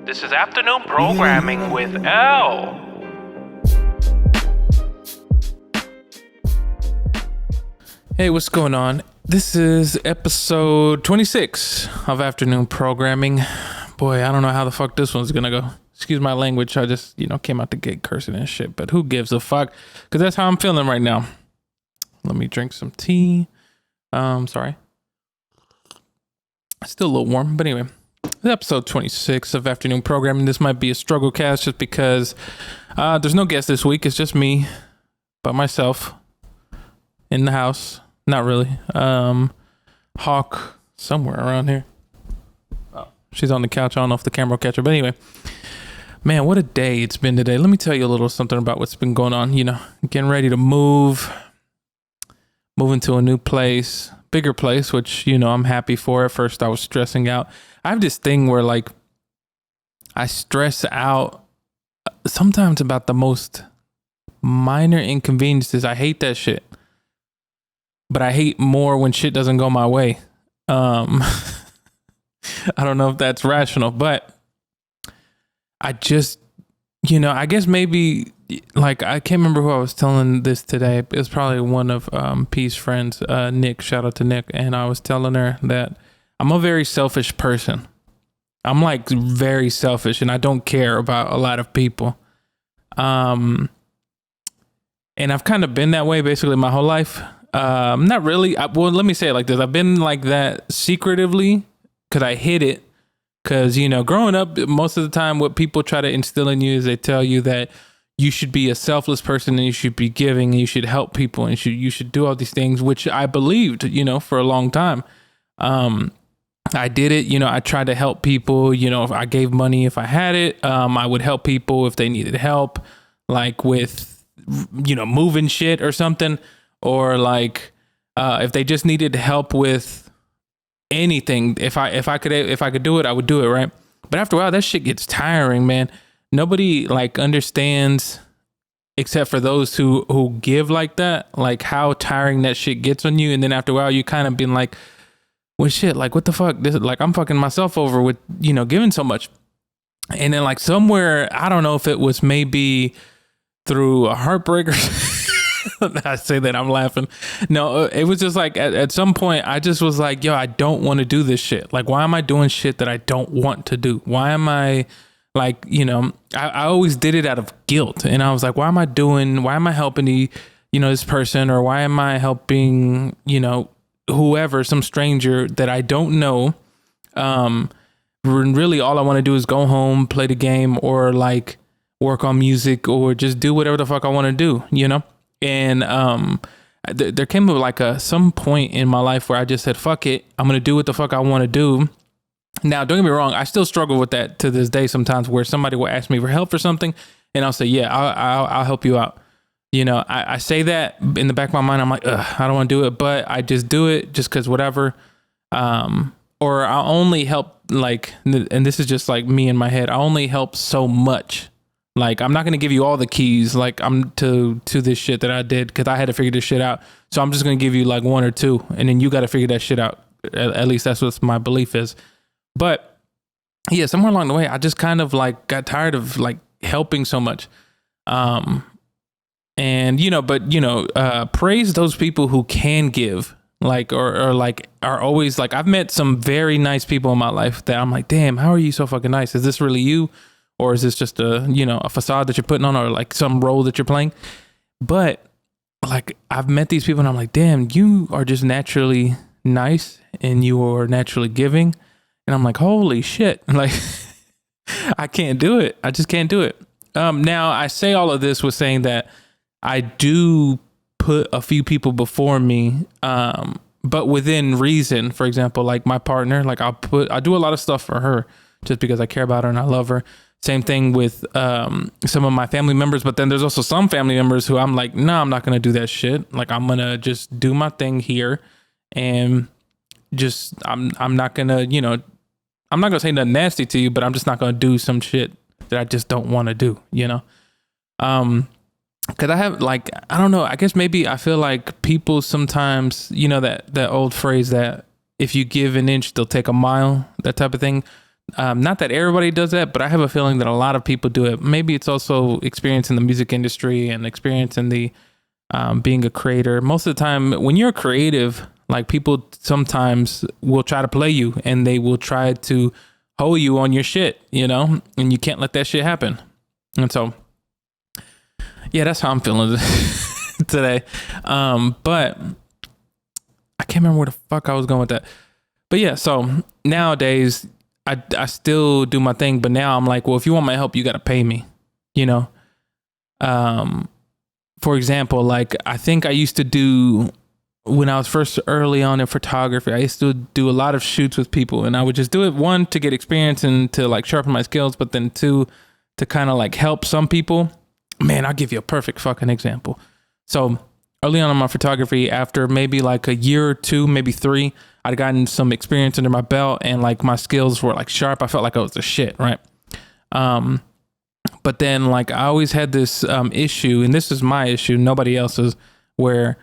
This is afternoon programming with L. Hey, what's going on? This is episode 26 of afternoon programming. Boy, I don't know how the fuck this one's gonna go. Excuse my language. I just, came out the gate cursing and shit, but who gives a fuck? Because that's how I'm feeling right now. Let me drink some tea. Sorry. Still a little warm, but anyway. Episode 26 of afternoon programming. This might be a struggle cast just because there's no guest this week. It's just me by myself in the house. Not really. Hawk somewhere around here. Oh, she's on the couch. I don't know if the camera will catch her, but anyway. Man, what a day it's been today. Let me tell you a little something about what's been going on. Getting ready to moving to a new place, bigger place, which, I'm happy for. At first I was stressing out. I have this thing where I stress out sometimes about the most minor inconveniences. I hate that shit, but I hate more when shit doesn't go my way. I don't know if that's rational, but I just, I guess maybe I can't remember who I was telling this today. It was probably one of P's friends, Nick. Shout out to Nick. And I was telling her that I'm a very selfish person. I'm very selfish and I don't care about a lot of people. And I've kind of been that way basically my whole life. Not really. Let me say it like this. I've been like that secretively because I hid it. Because, growing up, most of the time, what people try to instill in you is they tell you that you should be a selfless person and you should be giving and you should help people and you should do all these things, which I believed, for a long time. I did it. I tried to help people. If I gave money, if I had it, I would help people if they needed help, with, moving shit or something, or if they just needed help with anything. If I could do it, I would do it, right? But after a while, that shit gets tiring, man. Nobody understands, except for those who give like that, how tiring that shit gets on you. And then after a while, you kind of been like, well, shit, what the fuck? This I'm fucking myself over with, giving so much. And then somewhere, I don't know if it was maybe through a heartbreak or I say that I'm laughing. No, it was just at some point I just was yo, I don't want to do this shit. Why am I doing shit that I don't want to do? Why am I I always did it out of guilt. And I was why am I helping this person, or why am I helping, whoever, some stranger that I don't know? Really all I want to do is go home, play the game, or work on music, or just do whatever the fuck I want to do, And there came some point in my life where I just said, fuck it, I'm going to do what the fuck I want to do. Now, don't get me wrong, I still struggle with that to this day sometimes, where somebody will ask me for help or something, and I'll say, yeah, I'll help you out. I say that in the back of my mind, I'm I don't want to do it, but I just do it just because whatever. Or I'll only help, and this is just me in my head, I only help so much. I'm not going to give you all the keys, I'm to this shit that I did, because I had to figure this shit out. So I'm just going to give you one or two, and then you got to figure that shit out. At least that's what my belief is. But yeah, somewhere along the way, I just kind of got tired of helping so much. And, praise those people who can give, are always I've met some very nice people in my life that I'm damn, how are you so fucking nice? Is this really you? Or is this just a facade that you're putting on, or some role that you're playing? But I've met these people and I'm damn, you are just naturally nice and you are naturally giving. And I'm holy shit. I can't do it. I just can't do it. Now I say all of this with saying that I do put a few people before me, but within reason. For example, my partner, I do a lot of stuff for her just because I care about her and I love her. Same thing with some of my family members, but then there's also some family members who I'm no, I'm not going to do that shit. I'm going to just do my thing here, and just, I'm not going to, I'm not going to say nothing nasty to you, but I'm just not going to do some shit that I just don't want to do, Cause I have I don't know, I guess maybe I feel people sometimes, that old phrase that if you give an inch, they'll take a mile, that type of thing. Not that everybody does that, but I have a feeling that a lot of people do it. Maybe it's also experience in the music industry and experience in the being a creator. Most of the time, when you're a creative, like people sometimes will try to play you and they will try to hold you on your shit, you know, and you can't let that shit happen. And so, yeah, that's how I'm feeling today. But I can't remember where the fuck I was going with that. But yeah, so nowadays I still do my thing, but now I'm like, well, if you want my help, you got to pay me, you know? For example, like I think I used to do, when I was first early on in photography, I used to do a lot of shoots with people, and I would just do it, one, to get experience and to like sharpen my skills, but then two, to kind of like help some people. Man, I'll give you a perfect fucking example. So early on in my photography, after maybe like a year or two, maybe 3, I'd gotten some experience under my belt and like my skills were like sharp. I felt like I was the shit, right? But then like I always had this issue, and this is my issue, nobody else's, where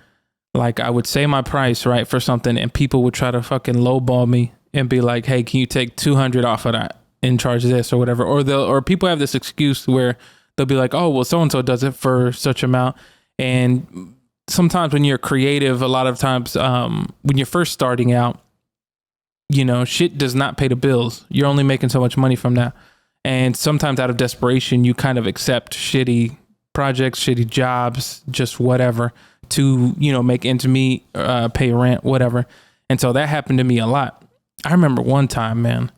like I would say my price, right, for something, and people would try to fucking lowball me and be like, hey, can you take 200 off of that and charge this or whatever? Or people have this excuse where they'll be like, oh, well, so-and-so does it for such amount. And sometimes when you're creative, a lot of times when you're first starting out, you know, shit does not pay the bills. You're only making so much money from that. And sometimes out of desperation, you kind of accept shitty projects, shitty jobs, just whatever to, you know, make ends meet, pay rent, whatever. And so that happened to me a lot. I remember one time, man,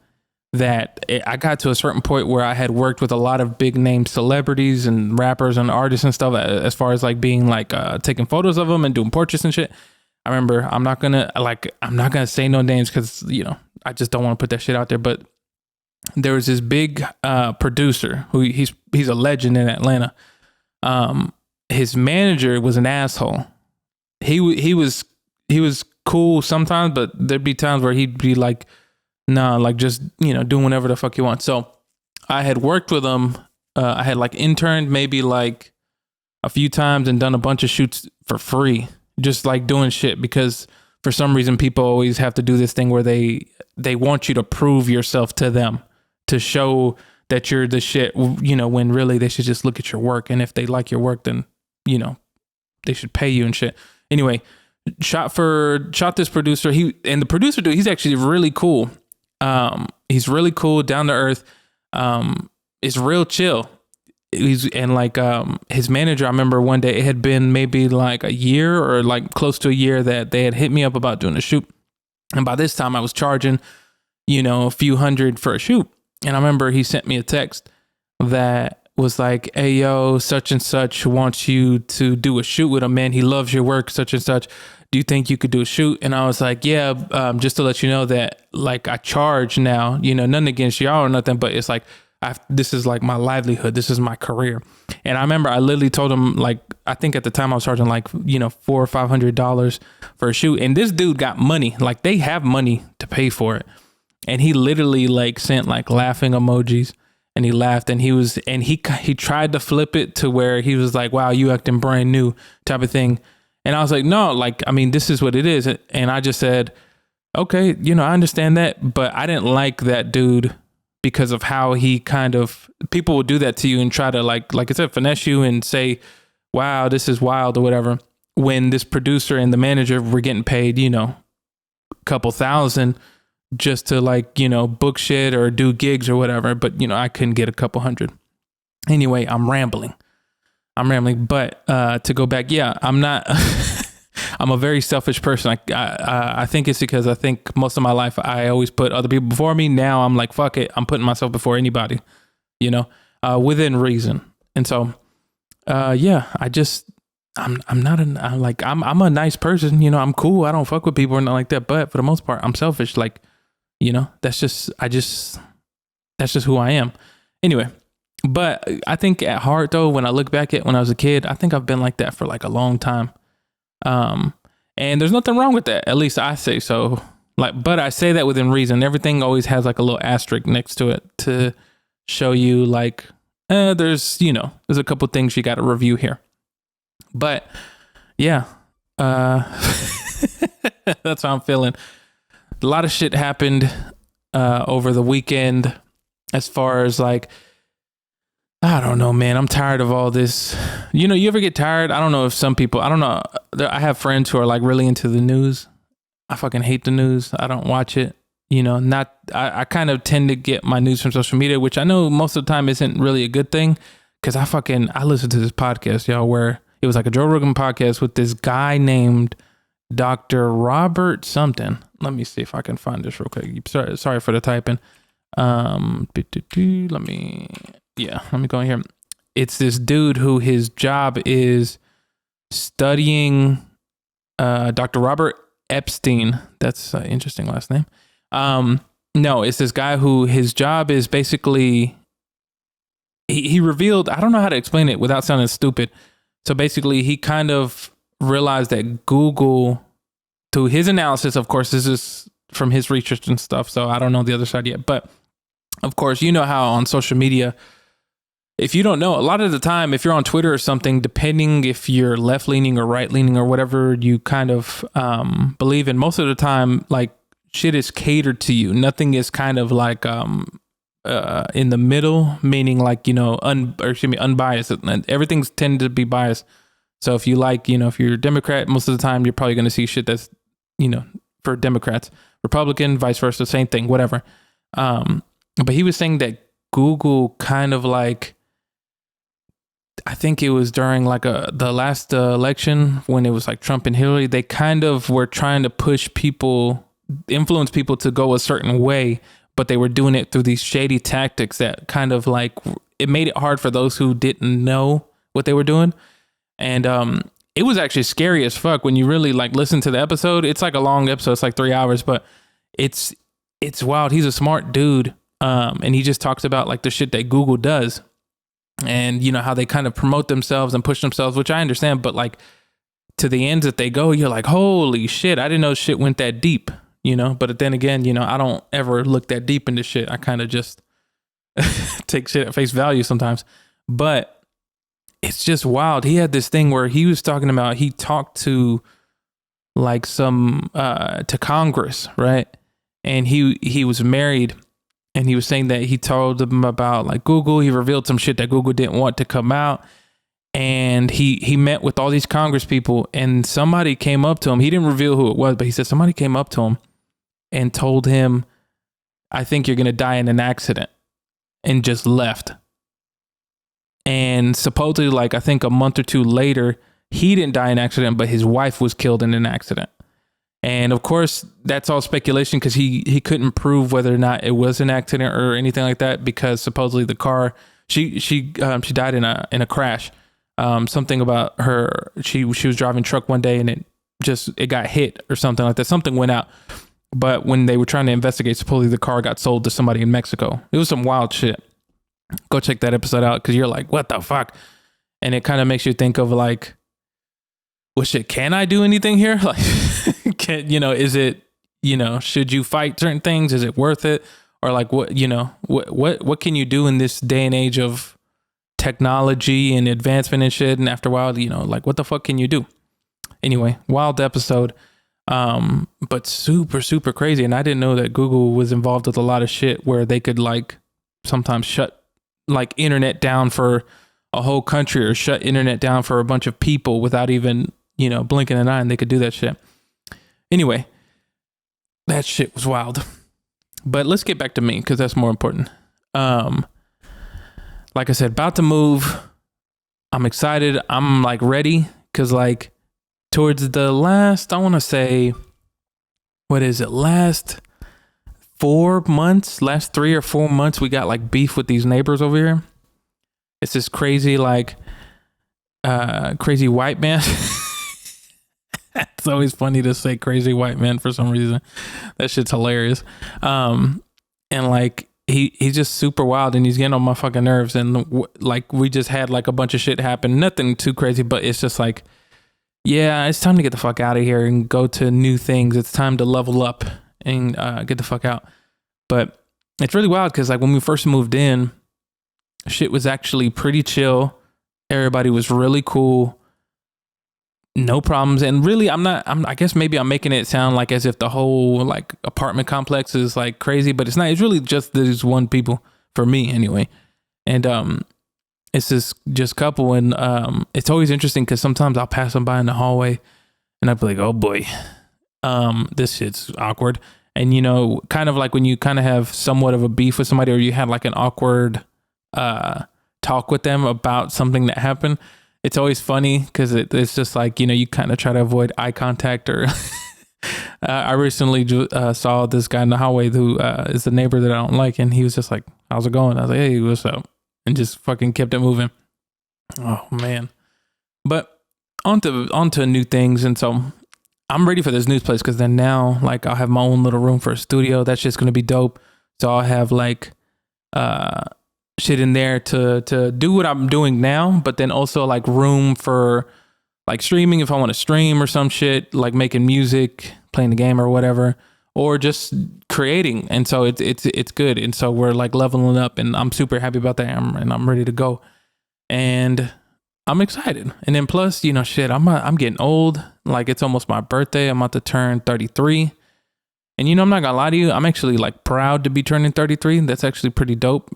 that I got to a certain point where I had worked with a lot of big name celebrities and rappers and artists and stuff, as far as like being like taking photos of them and doing portraits and shit. I remember, I'm not gonna say no names because, you know, I just don't want to put that shit out there. But there was this big producer who he's a legend in Atlanta. His manager was an asshole. He was cool sometimes, but there'd be times where he'd be like, nah, like just, you know, doing whatever the fuck you want. So I had worked with him. I had like interned maybe like a few times and done a bunch of shoots for free, just like doing shit, because for some reason people always have to do this thing where they want you to prove yourself to them, to show that you're the shit, you know, when really they should just look at your work. And if they like your work, then, you know, they should pay you and shit. Anyway, shot this producer. And the producer dude, he's actually really cool. He's really cool, down to earth. Is real chill. His manager, I remember one day, it had been maybe like a year or like close to a year that they had hit me up about doing a shoot. And by this time I was charging, you know, a few hundred for a shoot. And I remember he sent me a text that was like, hey, yo, such and such wants you to do a shoot with him, man. He loves your work, such and such. Do you think you could do a shoot? And I was like, yeah, just to let you know that like I charge now, you know, nothing against y'all or nothing, but it's like, this is like my livelihood. This is my career. And I remember I literally told him, like, I think at the time I was charging like, you know, $400 or $500 for a shoot. And this dude got money, like they have money to pay for it. And he literally like sent like laughing emojis, and he laughed, and he tried to flip it to where he was like, wow, you acting brand new type of thing. And I was like, no, like, I mean, this is what it is. And I just said, okay, you know, I understand that, but I didn't like that dude because of how he kind of, people will do that to you and try to like I said, finesse you and say, wow, this is wild or whatever. When this producer and the manager were getting paid, you know, a couple thousand just to like, you know, book shit or do gigs or whatever. But, you know, I couldn't get a couple hundred. Anyway, I'm rambling, but to go back, yeah, I'm not, I'm a very selfish person. I think it's because I think most of my life I always put other people before me. Now I'm like, fuck it, I'm putting myself before anybody, you know, within reason. And so, yeah, I'm a nice person, you know, I'm cool. I don't fuck with people or nothing like that. But for the most part, I'm selfish. Like, you know, that's just who I am. Anyway. But I think at heart though, when I look back at when I was a kid, I think I've been like that for like a long time. And there's nothing wrong with that. At least I say so. Like, but I say that within reason. Everything always has like a little asterisk next to it to show you like, there's a couple things you got to review here. But yeah, that's how I'm feeling. A lot of shit happened over the weekend as far as like, I don't know, man. I'm tired of all this. You know, you ever get tired? I don't know if some people, I don't know. I have friends who are like really into the news. I fucking hate the news. I don't watch it. You know, I kind of tend to get my news from social media, which I know most of the time isn't really a good thing. Cause I listened to this podcast, y'all, where it was like a Joe Rogan podcast with this guy named Dr. Robert something. Let me see if I can find this real quick. Sorry for the typing. Let me go in here. It's this dude who his job is studying Dr. Robert Epstein. That's an interesting last name. No, it's this guy who his job is basically, he revealed, I don't know how to explain it without sounding stupid. So basically he kind of realized that Google, through his analysis, of course, this is from his research and stuff, so I don't know the other side yet, but of course, you know how on social media, if you don't know, a lot of the time, if you're on Twitter or something, depending if you're left leaning or right leaning or whatever you kind of believe in, most of the time, like shit is catered to you. Nothing is kind of like in the middle, meaning like, you know, unbiased. Everything's tended to be biased. So if you like, you know, if you're a Democrat, most of the time you're probably going to see shit that's, you know, for Democrats. Republican, vice versa, same thing, whatever. But he was saying that Google kind of like, I think it was during like the last election when it was like Trump and Hillary, they kind of were trying to push people, influence people to go a certain way, but they were doing it through these shady tactics that kind of like, it made it hard for those who didn't know what they were doing. And it was actually scary as fuck when you really like listen to the episode. It's like a long episode. It's like 3 hours, but it's wild. He's a smart dude. And he just talks about like the shit that Google does and, you know, how they kind of promote themselves and push themselves, which I understand. But like to the ends that they go, you're like, holy shit, I didn't know shit went that deep, you know. But then again, you know, I don't ever look that deep into shit. I kind of just take shit at face value sometimes. But it's just wild. He had this thing where he was talking about, he talked to like to Congress, right? And he was married, and he was saying that he told them about like Google. He revealed some shit that Google didn't want to come out. And he met with all these Congress people, and somebody came up to him. He didn't reveal who it was, but he said somebody came up to him and told him, I think you're going to die in an accident, and just left. And supposedly, like, I think a month or two later, he didn't die in an accident, but his wife was killed in an accident. And of course, that's all speculation because he couldn't prove whether or not it was an accident or anything like that, because supposedly the car, she died in a crash. Something about her, she was driving truck one day and it got hit or something like that. Something went out. But when they were trying to investigate, supposedly the car got sold to somebody in Mexico. It was some wild shit. Go check that episode out because you're like, what the fuck? And it kind of makes you think of like, well, shit, can I do anything here? Like, is it, should you fight certain things? Is it worth it? Or like, what can you do in this day and age of technology and advancement and shit? And after a while, like, what the fuck can you do? Anyway, wild episode. But super, super crazy. And I didn't know that Google was involved with a lot of shit where they could like sometimes shut like internet down for a whole country or shut internet down for a bunch of people without even, blinking an eye, and they could do that shit. Anyway, that shit was wild. But let's get back to me because that's more important. Like I said, about to move. I'm excited. I'm like ready because like towards the last, I want to say, what is it? Last 3 or 4 months, we got like beef with these neighbors over here. It's this crazy, like, crazy white man. It's always funny to say crazy white man for some reason. That shit's hilarious. And like, he's just super wild and he's getting on my fucking nerves. And like, we just had like a bunch of shit happen. Nothing too crazy, but it's just like, yeah, it's time to get the fuck out of here and go to new things. It's time to level up and get the fuck out. But it's really wild because like when we first moved in, shit was actually pretty chill. Everybody was really cool. no problems. And really, I guess maybe I'm making it sound like as if the whole like apartment complex is like crazy, but it's not. It's really just these one people for me anyway. And it's this just couple, and it's always interesting because sometimes I'll pass them by in the hallway, and I'll be like, oh boy, this shit's awkward. And kind of like when you kind of have somewhat of a beef with somebody, or you had like an awkward talk with them about something that happened. It's always funny because it's just like, you kind of try to avoid eye contact. Or I recently saw this guy in the hallway who is the neighbor that I don't like, and he was just like, how's it going? I was like, hey, what's up? And just fucking kept it moving. Oh man. But onto new things. And so I'm ready for this new place, because then now like I'll have my own little room for a studio. That's just gonna be dope. So I'll have like shit in there to do what I'm doing now, but then also like room for like streaming if I want to stream or some shit, like making music, playing the game or whatever, or just creating. And so it's good. And so we're like leveling up, and I'm super happy about that. I'm ready to go, and I'm excited. And then plus, shit, I'm getting old. Like it's almost my birthday. I'm about to turn 33. And I'm not gonna lie to you, I'm actually like proud to be turning 33. That's actually pretty dope.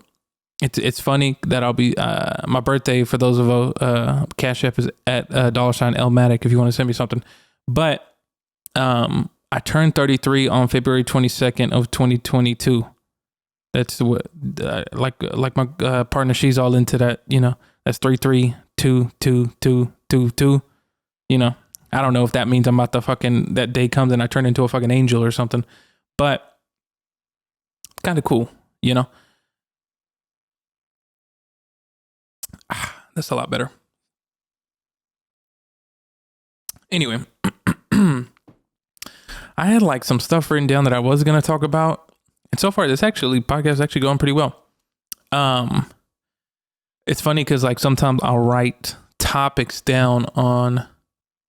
It's funny that I'll be my birthday, for those of Cash App is at $Elmatic if you want to send me something. But I turned 33 on February 22nd of 2022. That's what like my partner, she's all into that. That's 3322222. I don't know if that means I'm about to fucking, that day comes and I turn into a fucking angel or something, but it's kind of cool. That's a lot better. Anyway, I had like some stuff written down that I was going to talk about. And so far, this podcast is actually going pretty well. It's funny because like sometimes I'll write topics down on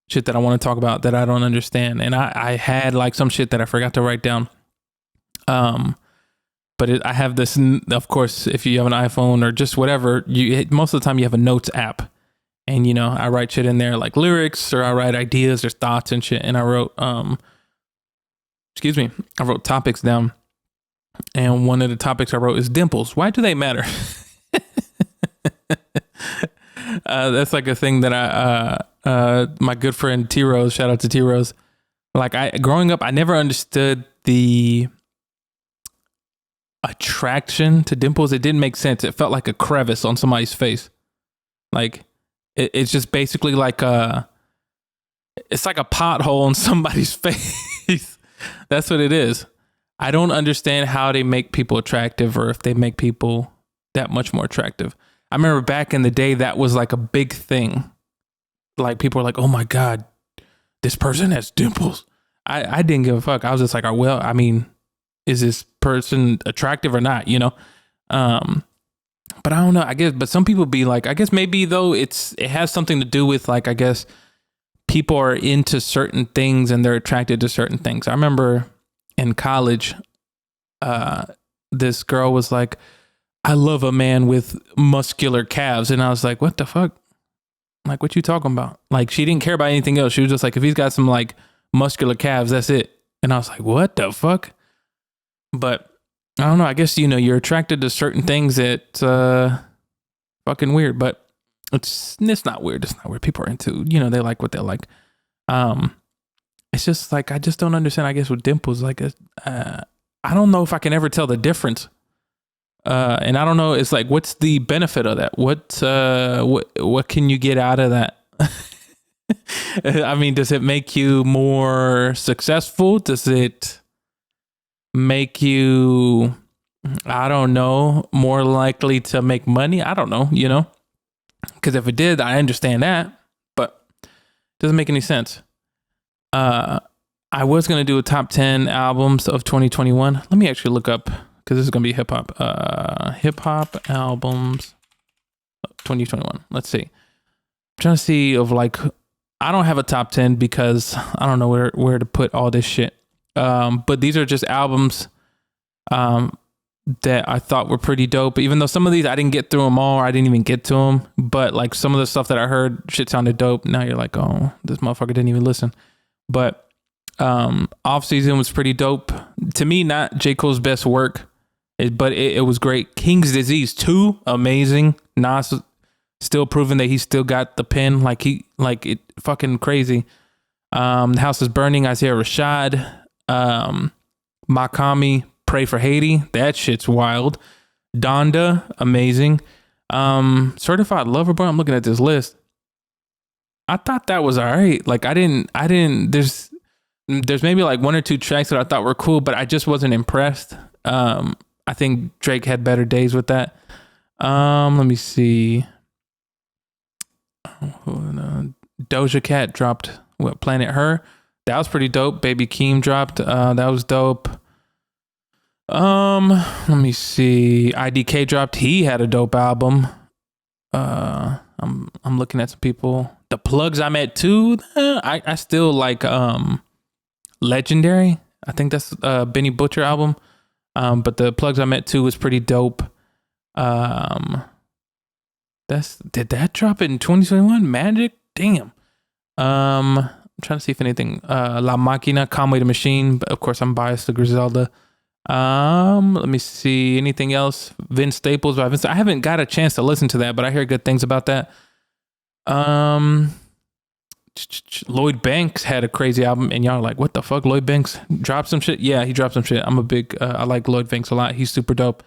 shit that I want to talk about that I don't understand. And I had like some shit that I forgot to write down. But I have this, of course, if you have an iPhone or just whatever, most of the time you have a notes app, and I write shit in there like lyrics, or I write ideas or thoughts and shit. And I wrote, I wrote topics down, and one of the topics I wrote is dimples. Why do they matter? That's like a thing that my good friend T Rose, shout out to T Rose. Like growing up, I never understood the attraction to dimples. It didn't make sense. It felt like a crevice on somebody's face. Like it's just basically like it's like a pothole in somebody's face. That's what it is. I don't understand how they make people attractive, or if they make people that much more attractive. I remember back in the day that was like a big thing. Like people were like, oh my God, this person has dimples. I didn't give a fuck. I was just like, well, I mean, is this person attractive or not, but I don't know, I guess, but some people be like, I guess maybe though it has something to do with like, I guess people are into certain things and they're attracted to certain things. I remember in college, this girl was like, I love a man with muscular calves. And I was like, what the fuck? Like, what you talking about? Like, she didn't care about anything else. She was just like, if he's got some like muscular calves, that's it. And I was like, what the fuck? But I don't know. I guess, you're attracted to certain things that fucking weird, but it's not weird. It's not weird. People are into, they like what they like. It's just like, I just don't understand, I guess, with dimples. Like, I don't know if I can ever tell the difference. And I don't know. It's like, what's the benefit of that? What can you get out of that? I mean, does it make you more successful? Does it make you, I don't know, more likely to make money? I don't know, because if it did, I understand that, but it doesn't make any sense. I was going to do a top 10 albums of 2021. Let me actually look up, because this is going to be hip hop albums 2021. Let's see. I'm trying to see of like, I don't have a top 10 because I don't know where to put all this shit. But these are just albums that I thought were pretty dope. Even though some of these I didn't get through them all, or I didn't even get to them. But like some of the stuff that I heard, shit sounded dope. Now you're like, oh, this motherfucker didn't even listen. But Off Season was pretty dope. To me, not J. Cole's best work, but it was great. King's Disease 2, amazing. Nas still proving that he still got the pen, like it fucking crazy. The House is Burning, Isaiah Rashad, Makami, Pray for Haiti, that shit's wild. Donda, amazing. Certified Lover Boy, I'm looking at this list. I thought that was all right. Like I didn't there's maybe like one or two tracks that I thought were cool, but I just wasn't impressed. I think Drake had better days with that. Let me see. Doja Cat dropped Planet Her. That was pretty dope. Baby Keem dropped. That was dope. Let me see. IDK dropped. He had a dope album. I'm looking at some people. The Plugs I Met too. I still like Legendary. I think that's Benny Butcher album. But the Plugs I Met too was pretty dope. Did that drop in 2021? Magic? Damn. I'm trying to see if anything. La Machina, Conway the Machine. But of course, I'm biased to Griselda. Let me see. Anything else? Vince Staples by Vince. I haven't got a chance to listen to that, but I hear good things about that. Lloyd Banks had a crazy album, and y'all are like, what the fuck? Lloyd Banks dropped some shit? Yeah, he dropped some shit. I'm a big, I like Lloyd Banks a lot. He's super dope.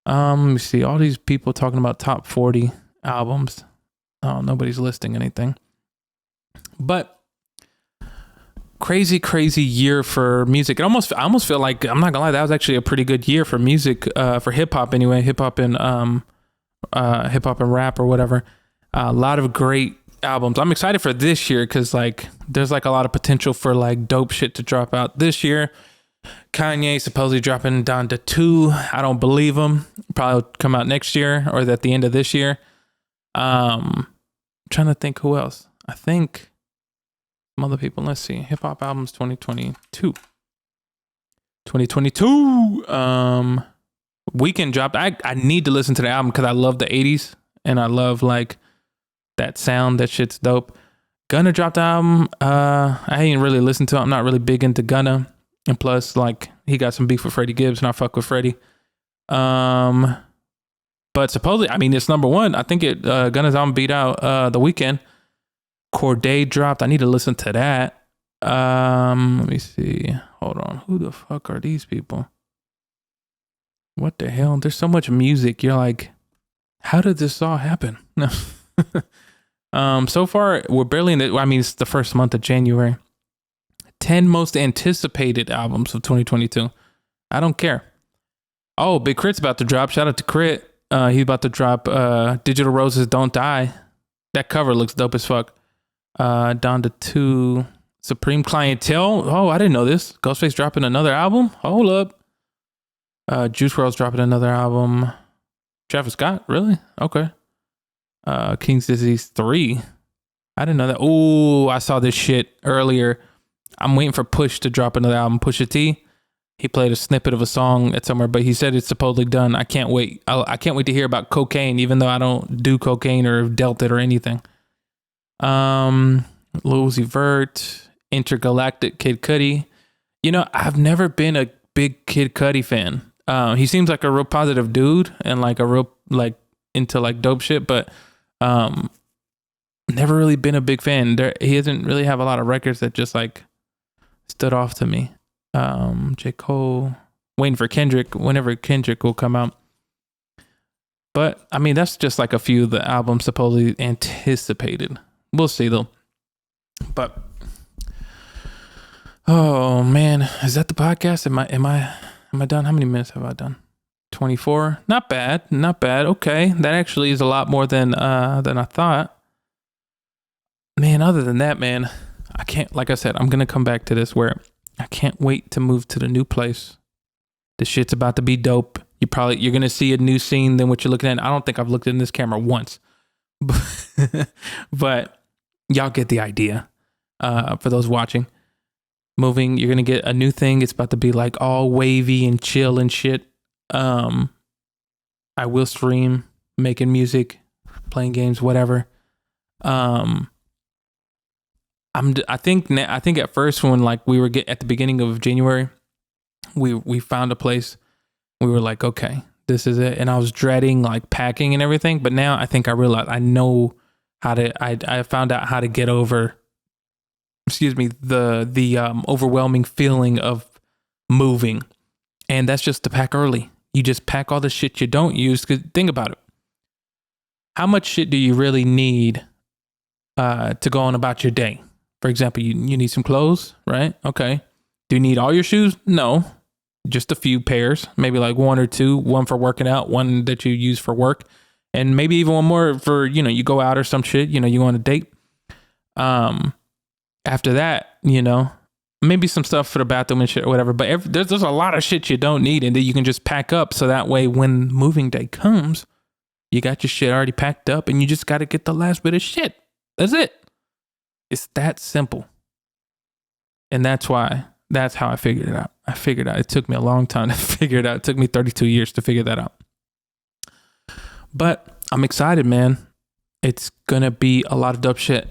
Let me see. All these people talking about top 40 albums. Oh, nobody's listing anything. But crazy year for music. I almost feel like, I'm not gonna lie, that was actually a pretty good year for music, for hip hop anyway. Hip hop and rap or whatever. A lot of great albums. I'm excited for this year because like there's like a lot of potential for like dope shit to drop out this year. Kanye supposedly dropping Donda 2. I don't believe him. Probably come out next year or at the end of this year. Trying to think who else. I think some other people. Let's see. Hip hop albums 2022. Weekend dropped. I need to listen to the album because I love the 80s and I love like that sound. That shit's dope. Gunna dropped the album. I ain't really listened to it. I'm not really big into Gunna. And plus, like, he got some beef with Freddie Gibbs, and I fuck with Freddie. But supposedly, I mean, it's number one. I think Gunna's album beat out The Weeknd. Cordae dropped. I need to listen to that. Let me see. Hold on. Who the fuck are these people? What the hell? There's so much music. You're like, how did this all happen? So far, we're barely in it's the first month of January. 10 most anticipated albums of 2022. I don't care. Oh, Big Crit's about to drop. Shout out to Crit. He's about to drop Digital Roses Don't Die. That cover looks dope as fuck. Donda 2. Supreme Clientele. Oh, I didn't know this. Ghostface dropping another album? Hold up. Juice WRLD's dropping another album. Travis Scott? Really? Okay. King's Disease 3. I didn't know that. Oh, I saw this shit earlier. I'm waiting for Push to drop another album. Pusha T. He played a snippet of a song at somewhere, but he said it's supposedly done. I can't wait. I can't wait to hear about Cocaine, even though I don't do cocaine or dealt it or anything. Lil Uzi Vert, Intergalactic, Kid Cudi. You know, I've never been a big Kid Cudi fan. He seems like a real positive dude and like a real like into like dope shit, but never really been a big fan. He doesn't really have a lot of records that just like stood off to me. J. Cole, waiting for Kendrick, whenever Kendrick will come out. But I mean, that's just like a few of the albums supposedly anticipated. We'll see though. But oh man, is that the podcast? Am I done? How many minutes have I done? 24. Not bad. Okay, that actually is a lot more than I thought. Man, other than that, man, I can't. Like I said, I'm gonna come back to this where I can't wait to move to the new place. The shit's about to be dope. You're gonna see a new scene than what you're looking at. I don't think I've looked in this camera once, but y'all get the idea. For those watching, moving, you're gonna get a new thing. It's about to be like all wavy and chill and shit. I will stream, making music, playing games, whatever. I think at first when like we were at the beginning of January, we found a place. We were like, okay, this is it. And I was dreading like packing and everything, but now I think I realized I know how to. I found out how to get over. Excuse me, the overwhelming feeling of moving, and that's just to pack early. You just pack all the shit you don't use. Cause think about it. How much shit do you really need to go on about your day? For example, you need some clothes, right? Okay. Do you need all your shoes? No. Just a few pairs, maybe like one or two, one for working out, one that you use for work, and maybe even one more for, you go out or some shit, you go on a date. After that, maybe some stuff for the bathroom and shit or whatever, but there's a lot of shit you don't need and that you can just pack up. So that way when moving day comes, you got your shit already packed up and you just got to get the last bit of shit. That's it. It's that simple. And that's how I figured it out. It took me a long time to figure it out. It took me 32 years to figure that out. But I'm excited, man. It's going to be a lot of dope shit.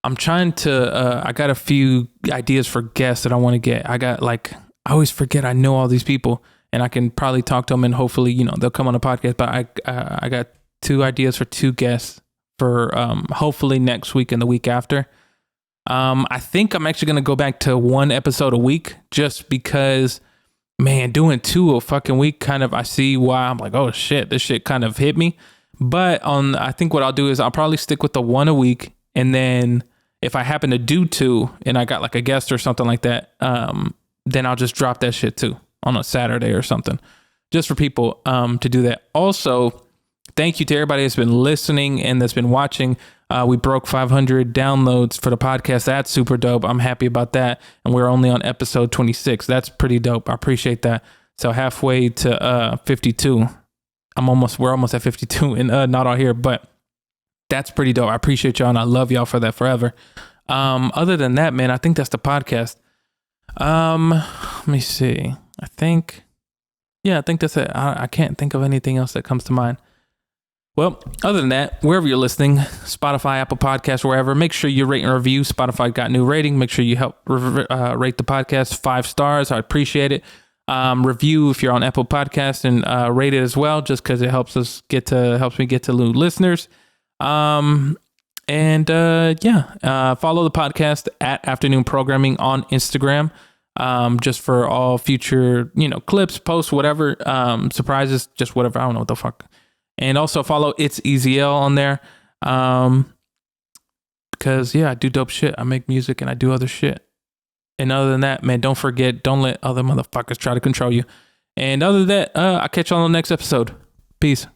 I'm trying to, I got a few ideas for guests that I want to get. I always forget I know all these people and I can probably talk to them and hopefully, they'll come on the podcast. But I got 2 ideas for 2 guests for hopefully next week and the week after. I think I'm actually going to go back to 1 episode a week just because, man, doing 2 a fucking week I see why I'm like, oh shit, this shit kind of hit me. But I think what I'll do is I'll probably stick with the 1 a week. And then if I happen to do 2 and I got like a guest or something like that, then I'll just drop that shit too on a Saturday or something just for people to do that. Also, thank you to everybody that's been listening and that's been watching. We broke 500 downloads for the podcast. That's super dope. I'm happy about that. And we're only on episode 26. That's pretty dope. I appreciate that. So halfway to 52. We're almost at 52 and not all here, but that's pretty dope. I appreciate y'all and I love y'all for that forever. Other than that, man, I think that's the podcast. Let me see. I think that's it. I can't think of anything else that comes to mind. Well, other than that, wherever you're listening, Spotify, Apple Podcasts, wherever, make sure you rate and review. Spotify got new rating. Make sure you help rate the podcast 5 stars. I appreciate it. Review if you're on Apple Podcasts and rate it as well, just because it helps me get to new listeners. Follow the podcast at Afternoon Programming on Instagram. Just for all future, clips, posts, whatever, surprises, just whatever. I don't know what the fuck. And also follow It's EZL on there. Because I do dope shit. I make music and I do other shit. And other than that, man, don't let other motherfuckers try to control you. And other than that, I'll catch you on the next episode. Peace.